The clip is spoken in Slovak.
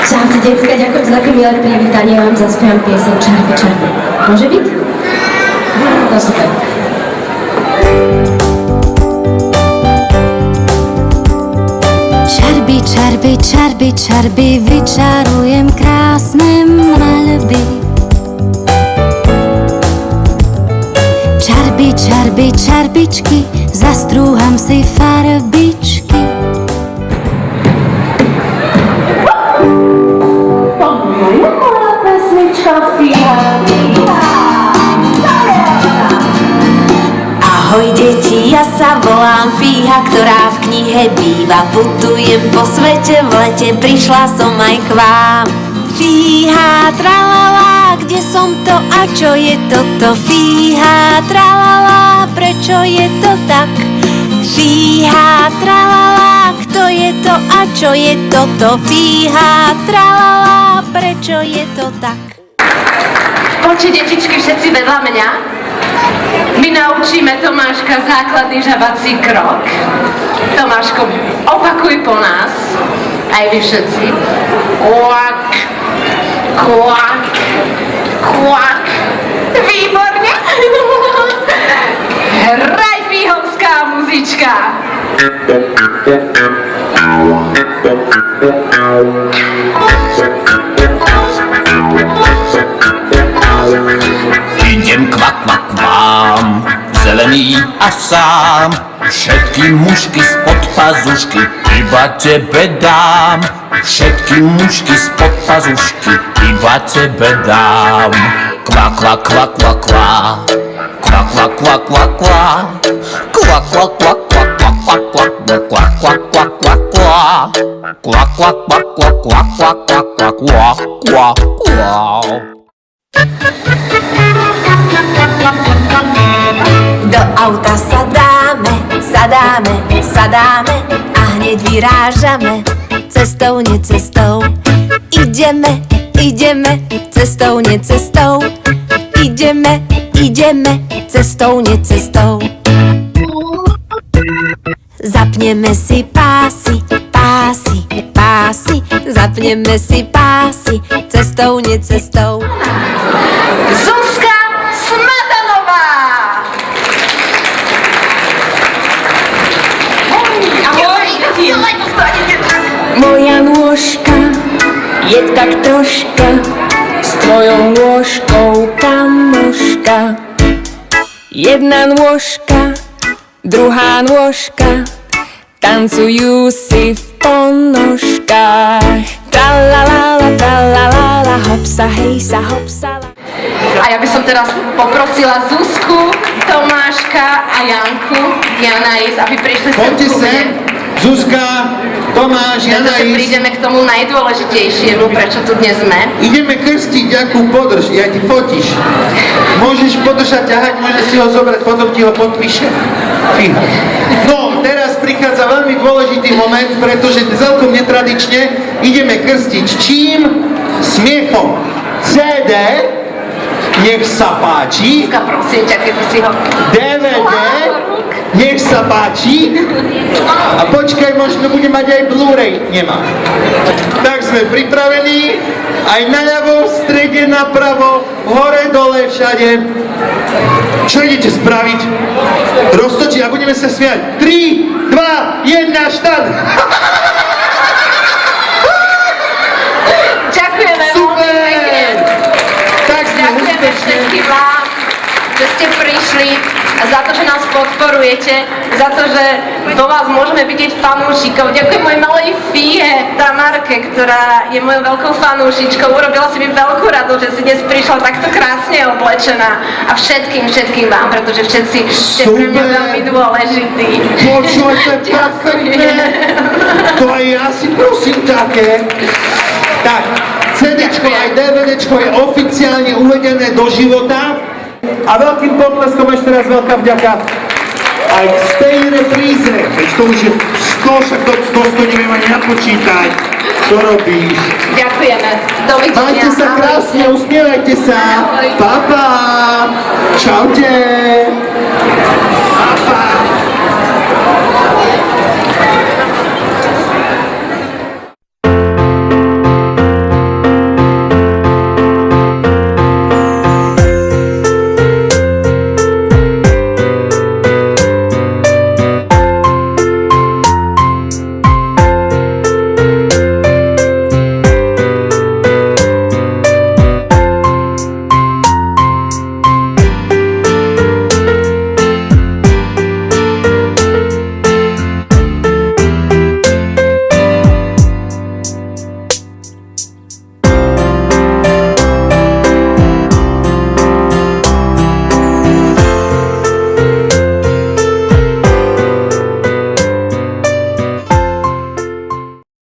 Čaute, decka, ďakujem za také milé privítanie, vám zaspievam pieseň Čarby, čarby. Môže byť? No super. Čarby, čarby, čarby, čarby, vyčarujem krásne maľby. Čarby, čarby, čarbičky, zastrúham si farbičky. Ahoj deti, ja sa volám Fíha, ktorá v knihe býva. Putujem po svete, v lete prišla som aj k vám. Fíha, tralala, kde som to a čo je toto? Fíha, tralala, prečo je to tak? Fíha, tralala, kto je to a čo je toto? Fíha, tralala, prečo je to tak? Poďte, detičky, všetci vedľa mňa. My naučíme Tomáška základný žabací krok. Tomáško, opakuj po nás. Aj vy všetci. Kvak, kvak, kvak. Výborne. Hraj fíhovská muzička. Idem kvak, kvak, kvám, zelený a sám. Všetky mušky spod pazušky iba tebe dám. Všetky mušky spod pazušky iba tebe dám. Kvak, kvak, kvak, kvak, kvak. Kvak, kvak, kvak, kvak, kvak. Kvak, kvak, kvak, kvak, kvak, kvak, kvak, kvak, kvak, kvak, kvak, kvak. Kvak, kvak, kvak, kvak, kvak, kvak, kvak, kvak, kvak, kvak, kvak. Do auta sadáme, sadáme, sadáme a hneď vyrážame cestou, necestou. Ideme, ideme, cestou, necestou. Ideme, ideme, cestou, necestou. Zapneme si pásy, pásy, pásy. Zapneme si pásy, cestou, necestou. Zuzka Smatanová. Ahoj. Moja nôžka je tak troška s tvojou nôžkou kamoška. Jedna nôžka, druhá nôžka, tancujú si v ponožkách. Tralalala, hopsa, hejsa, hopsa. A ja by som teraz poprosila Zuzku, Tomáška a Janku, Janais, aby prišli sem. Poďte sem, Zuzka, Tomáš, Pretože Janais. prídeme k tomu najdôležitejšiemu, prečo tu dnes sme. Ideme krstiť, Ďaku, podrž, ja ti fotíš. Môžeš podržať, ťahať, môžeš si ho zobrať, potom ti ho podpíšem. Fíha. No, teraz prichádza veľmi dôležitý moment, pretože celkom netradične ideme krstiť čím? Smiechom. CD, nech sa páči. Zuzka, prosím ťa, keby si ho... DVD, nech sa páči. A počkaj, možno bude mať aj Blu-ray. Nemá. Tak sme pripravení. Aj naľavo, v strede, napravo, hore, dole, všade. Čo idete spraviť? Roztočiť a budeme sa smiať. 3, 2, 1, štart! Ďakujeme veľmi pekne. Tak sme Ďakujeme úspešní. všetkým vám, že ste prišli. a za to, že nás podporujete, za to, že vo vás môžeme vidieť fanúšikov. Ďakujem mojej malej fie, Tamarke, ktorá je mojou veľkou fanúšičkou. Urobila si mi veľkú radosť, že si dnes prišla takto krásne oblečená. A všetkým vám, pretože všetci ste pre mňa veľmi dôležití. Počuj, to je perfektné. To aj ja si prosím také. Tak, CDčko aj DVDčko je oficiálne uvedené do života. A veľkým potleskom ešte raz veľká vďaka aj z tej repríze. Veď to už je 100, však to neviem ani napočítať. Čo robíš? Ďakujeme. Dovidenia. Majte sa krásne, usmievajte sa. Ahoj. Pa, pa. Čaute.